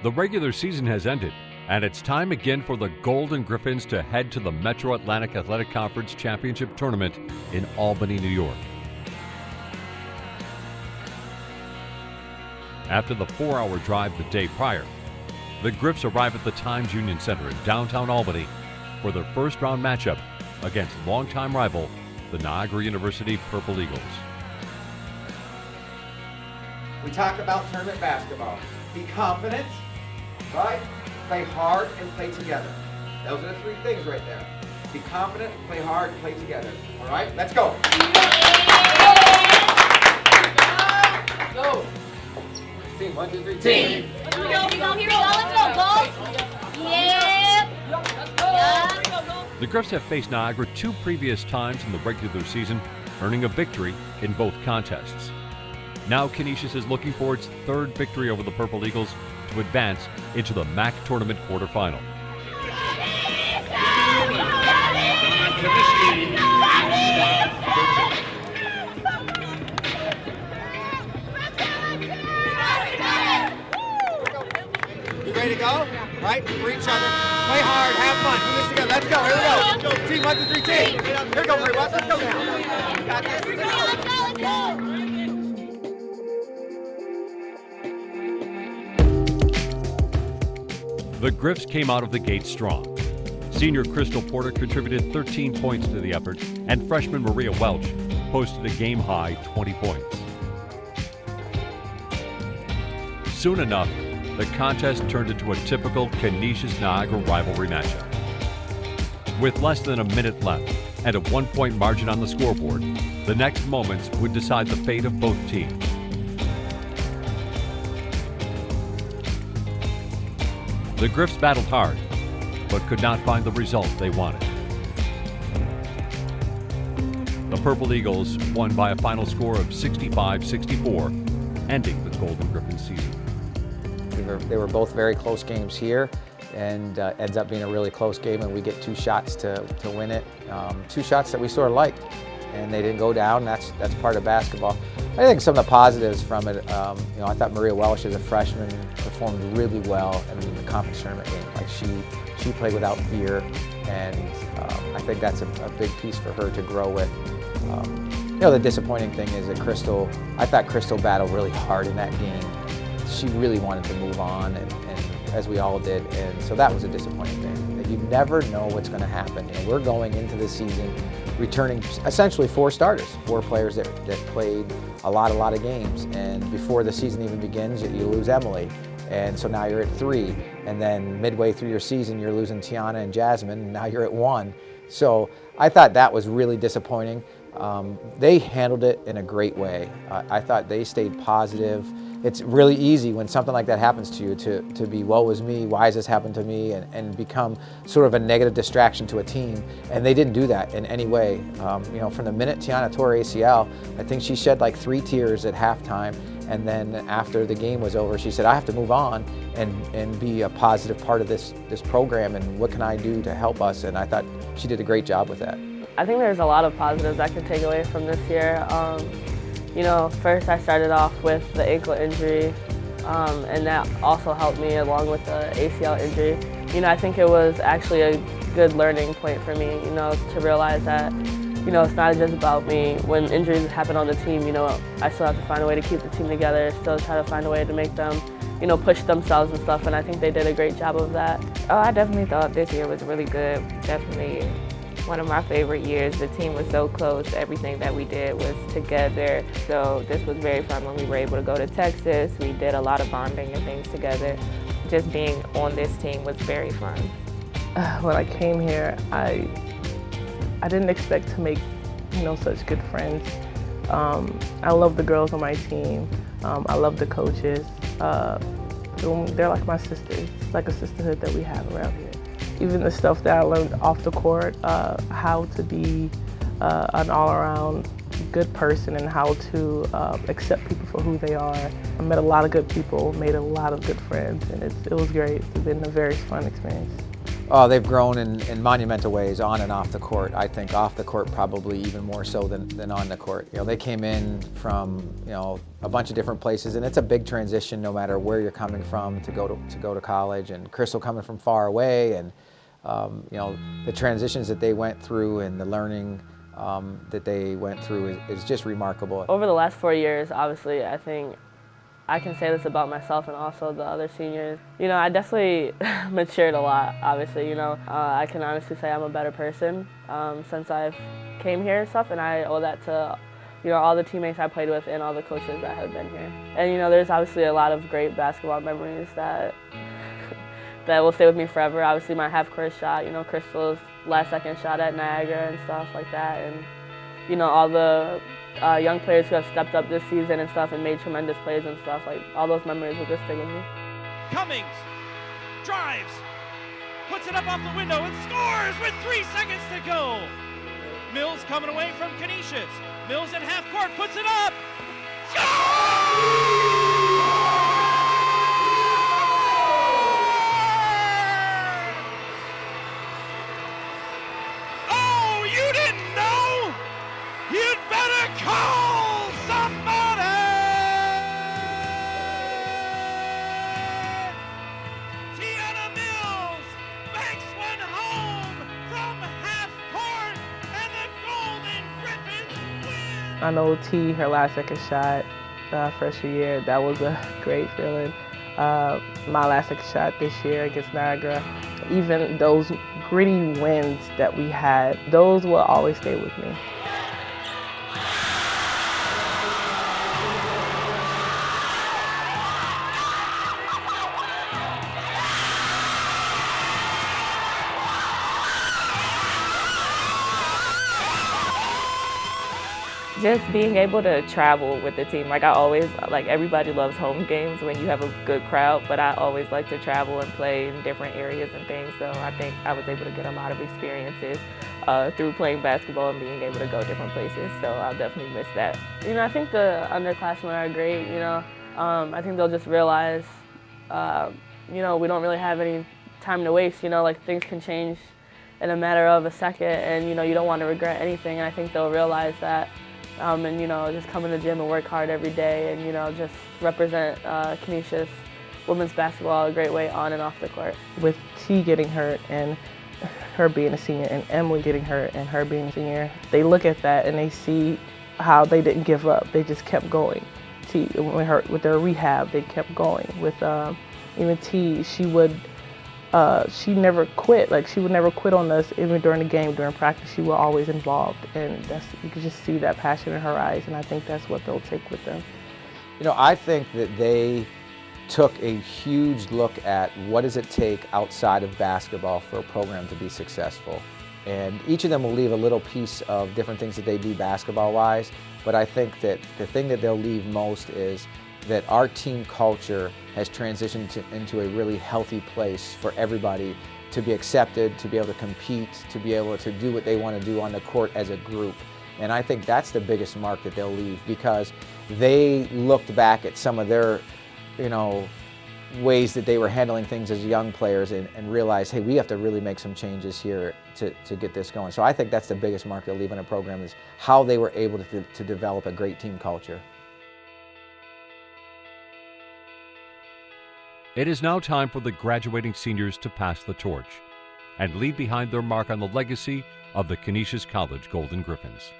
The regular season has ended, and it's time again for the Golden Griffins to head to the Metro Atlantic Athletic Conference Championship Tournament in Albany, New York. After the 4-hour drive the day prior, the Griffs arrive at the Times Union Center in downtown Albany for their first round matchup against longtime rival, the Niagara University Purple Eagles. We talk about tournament basketball. Be confident, right? Play hard and play together. Those are the three things right there. Be confident, play hard, and play together. All right, let's go. Go. Team, 1, 2, 3, team. Here we go, let's go, Gold. Yeah. Let's go. The Griffs have faced Niagara 2 previous times in the regular season, earning a victory in both contests. Now Canisius is looking for its 3rd victory over the Purple Eagles to advance into the MAC tournament quarterfinal. You ready to go? Right? For each other. Play hard, have fun. Do this together. Let's go. Here we go. Team, 1, 2, 3, team. Here we go, Marie. Let's go now. You got this. Let's go. The Griffs came out of the gate strong. Senior Crystal Porter contributed 13 points to the effort, and freshman Maria Welch posted a game-high 20 points. Soon enough, the contest turned into a typical Canisius-Niagara rivalry matchup. With less than a minute left and a 1-point margin on the scoreboard, the next moments would decide the fate of both teams. The Griffs battled hard, but could not find the result they wanted. The Purple Eagles won by a final score of 65-64, ending the Golden Griffins season. They were both very close games here, and ends up being a really close game, and we get 2 shots to win it. 2 shots that we sort of liked, and they didn't go down. That's part of basketball. I think some of the positives from it, I thought Maria Welch as a freshman performed really well in the conference tournament game. Like she played without fear, and I think that's a big piece for her to grow with. The disappointing thing is that I thought Crystal battled really hard in that game. She really wanted to move on, and as we all did, and so that was a disappointing thing. That you never know what's going to happen. We're going into the season returning essentially 4 starters, 4 players that played a lot of games, and before the season even begins, you lose Emily, and so now you're at 3, and then midway through your season, you're losing Tiana and Jasmine, and now you're at 1. So I thought that was really disappointing. They handled it in a great way. I thought they stayed positive. It's really easy when something like that happens to you to be, woe is me, why has this happened to me, and become sort of a negative distraction to a team. And they didn't do that in any way. From the minute Tiana tore ACL, I think she shed like 3 tears at halftime. And then after the game was over, she said, I have to move on and be a positive part of this program, and what can I do to help us? And I thought she did a great job with that. I think there's a lot of positives I could take away from this year. First I started off with the ankle injury, and that also helped me along with the ACL injury. I think it was actually a good learning point for me, to realize that, it's not just about me. When injuries happen on the team, I still have to find a way to keep the team together, still try to find a way to make them, push themselves and stuff, and I think they did a great job of that. Oh, I definitely thought this year was really good. Definitely one of my favorite years. The team was so close. Everything that we did was together. So this was very fun when we were able to go to Texas. We did a lot of bonding and things together. Just being on this team was very fun. When I came here, I didn't expect to make, such good friends. I love the girls on my team. I love the coaches. They're like my sisters. It's like a sisterhood that we have around here. Even the stuff that I learned off the court, how to be an all-around good person and how to accept people for who they are. I met a lot of good people, made a lot of good friends, and it was great. It's been a very fun experience. Oh, they've grown in monumental ways on and off the court. I think off the court probably even more so than on the court. You know, they came in from, you know, a bunch of different places, and it's a big transition no matter where you're coming from to go to college. And Crystal coming from far away, and you know, the transitions that they went through and the learning that they went through is just remarkable. Over the last 4 years, obviously, I think I can say this about myself and also the other seniors. You know, I definitely matured a lot, obviously. You know, I can honestly say I'm a better person since I've came here and stuff, and I owe that to, you know, all the teammates I played with and all the coaches that have been here. And, you know, there's obviously a lot of great basketball memories that will stay with me forever. Obviously, my half-court shot, you know, Crystal's last-second shot at Niagara and stuff like that, and, you know, all the young players who have stepped up this season and stuff and made tremendous plays and stuff, like all those memories will just stick with me. Cummings drives, puts it up off the window and scores with 3 seconds to go. Mills coming away from Canisius. Mills in half court, puts it up. Oh, you didn't know? You'd better call somebody! Tiana Mills banks one home from half court, and the Golden Griffins win! I know T, her last second shot freshman year, that was a great feeling. My last second shot this year against Niagara, even those gritty wins that we had, those will always stay with me. Just being able to travel with the team. Like I always, like everybody loves home games when you have a good crowd, but I always like to travel and play in different areas and things. So I think I was able to get a lot of experiences through playing basketball and being able to go different places. So I'll definitely miss that. You know, I think the underclassmen are great, you know. I think they'll just realize, you know, we don't really have any time to waste, you know, like things can change in a matter of a second and, you know, you don't want to regret anything. And I think they'll realize that. And, you know, just come in the gym and work hard every day and, you know, just represent Canisius women's basketball a great way on and off the court. With T getting hurt and her being a senior and Emily getting hurt and her being a senior, they look at that and they see how they didn't give up. They just kept going. T, with their rehab, they kept going. With even T, she never quit. Like she would never quit on us, even during the game, during practice. She was always involved, and you could just see that passion in her eyes. And I think that's what they'll take with them. You know, I think that they took a huge look at what does it take outside of basketball for a program to be successful. And each of them will leave a little piece of different things that they do basketball-wise. But I think that the thing that they'll leave most is that our team culture has transitioned into a really healthy place for everybody to be accepted, to be able to compete, to be able to do what they want to do on the court as a group. And I think that's the biggest mark that they'll leave, because they looked back at some of their, you know, ways that they were handling things as young players and realized, hey, we have to really make some changes here to get this going. So I think that's the biggest mark they'll leave in a program, is how they were able to develop a great team culture. It is now time for the graduating seniors to pass the torch and leave behind their mark on the legacy of the Canisius College Golden Griffins.